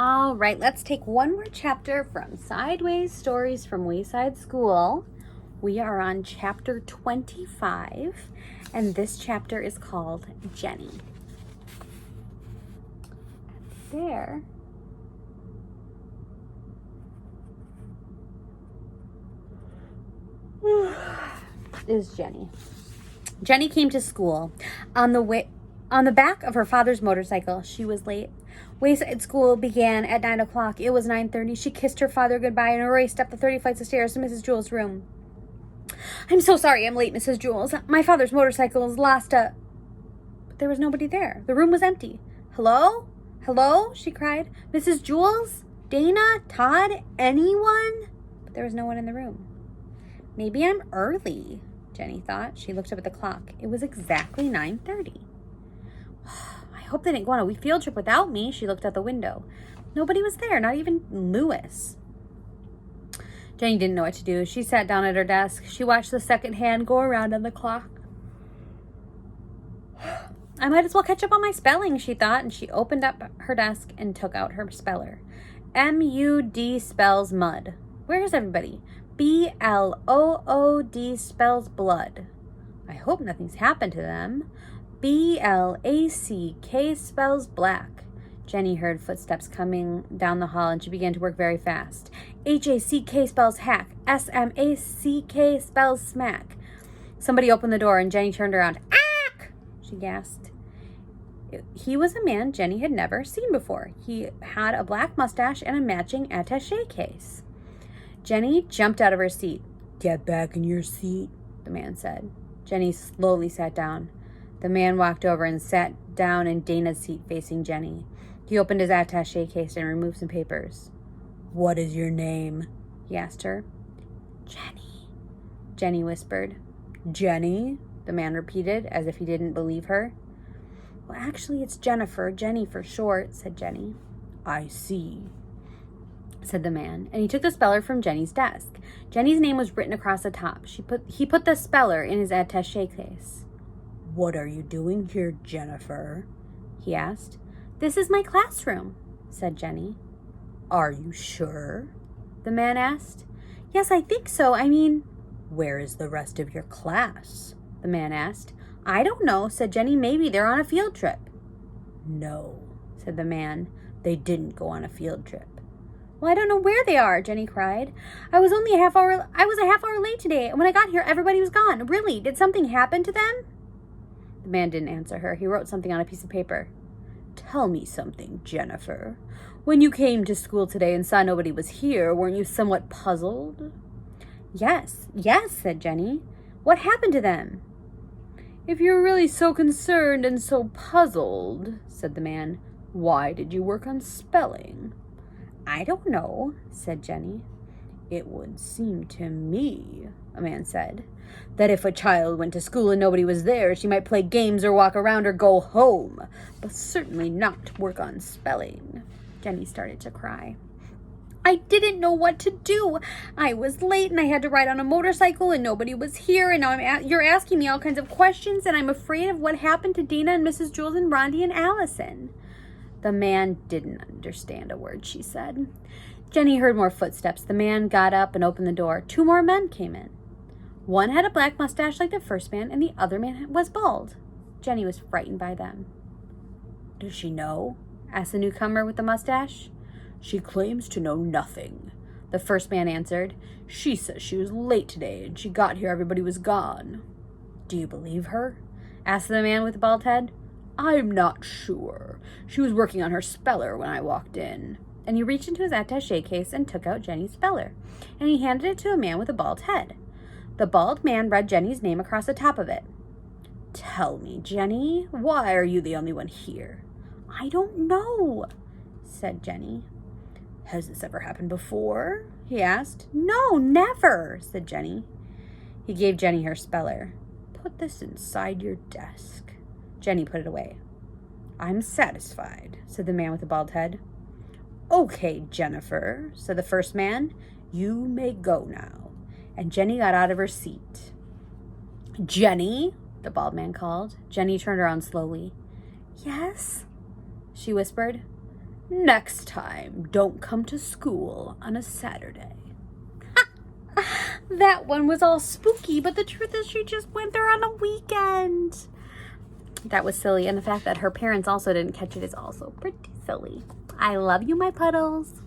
All right, let's take one more chapter from Sideways Stories from Wayside School. We are on chapter 25, and this chapter is called Jenny. There is Jenny. Jenny came to school. On the back of her father's motorcycle. She was late. Wayside School began at 9 o'clock. It was 9:30. She kissed her father goodbye and raced up the 30 flights of stairs to Mrs. Jewell's room. "I'm so sorry I'm late, Mrs. Jewell. My father's motorcycle is lost But there was nobody there. The room was empty. "Hello? Hello?" she cried. "Mrs. Jewell's? Dana? Todd? Anyone?" But there was no one in the room. "Maybe I'm early," Jenny thought. She looked up at the clock. It was exactly 9:30. "I hope they didn't go on a field trip without me." She looked out the window. Nobody was there, not even Lewis. Jenny didn't know what to do. She sat down at her desk. She watched the second hand go around on the clock. "I might as well catch up on my spelling," she thought, and she opened up her desk and took out her speller. M-U-D spells mud. Where is everybody? B-L-O-O-D spells blood. I hope nothing's happened to them. B-L-A-C-K spells black. Jenny heard footsteps coming down the hall, and she began to work very fast. H-A-C-K spells hack. S-M-A-C-K spells smack. Somebody opened the door, and Jenny turned around. "Ack!" she gasped. He was a man Jenny had never seen before. He had a black mustache and a matching attaché case. Jenny jumped out of her seat. "Get back in your seat," the man said. Jenny slowly sat down. The man walked over and sat down in Dana's seat facing Jenny. He opened his attaché case and removed some papers. "What is your name?" he asked her. "Jenny," Jenny whispered. "Jenny?" the man repeated, as if he didn't believe her. "Well, actually, it's Jennifer. Jenny for short," said Jenny. "I see," said the man, and he took the speller from Jenny's desk. Jenny's name was written across the top. He put the speller in his attaché case. "What are you doing here, Jennifer?" he asked. "This is my classroom," said Jenny. "Are you sure?" the man asked. "Yes, I think so. Where is the rest of your class?" the man asked. "I don't know," said Jenny. "Maybe they're on a field trip." "No," said the man. "They didn't go on a field trip." "Well, I don't know where they are," Jenny cried. I was a half hour late today, and when I got here, everybody was gone. Really, did something happen to them?" The man didn't answer her. He wrote something on a piece of paper. "Tell me something, Jennifer. When you came to school today and saw nobody was here, weren't you somewhat puzzled?" Yes, said Jenny. "What happened to them?" "If you're really so concerned and so puzzled," said the man, "why did you work on spelling?" "I don't know," said Jenny. "It would seem to me," a man said, "that if a child went to school and nobody was there, she might play games or walk around or go home, but certainly not work on spelling." Jenny started to cry. "I didn't know what to do. I was late and I had to ride on a motorcycle and nobody was here, and now you're asking me all kinds of questions, and I'm afraid of what happened to Dana and Mrs. Jules and Rondi and Allison." The man didn't understand a word she said. Jenny heard more footsteps. The man got up and opened the door. 2 more men came in. One had a black mustache like the first man, and the other man was bald. Jenny was frightened by them. "Does she know?" asked the newcomer with the mustache. "She claims to know nothing," the first man answered. "She says she was late today, and she got here everybody was gone." "Do you believe her?" asked the man with the bald head. "I'm not sure. She was working on her speller when I walked in." And he reached into his attaché case and took out Jenny's speller, and he handed it to a man with a bald head. The bald man read Jenny's name across the top of it. "Tell me, Jenny, why are you the only one here?" "I don't know," said Jenny. "Has this ever happened before?" he asked. "No, never," said Jenny. He gave Jenny her speller. "Put this inside your desk." Jenny put it away. "I'm satisfied," said the man with the bald head. "Okay, Jennifer," said the first man. "You may go now." And Jenny got out of her seat. "Jenny," the bald man called. Jenny turned around slowly. "Yes?" she whispered. Next time, don't come to school on a Saturday. That one was all spooky, but the truth is she just went there on a weekend. That was silly, and the fact that her parents also didn't catch it is also pretty silly. I love you, my puddles.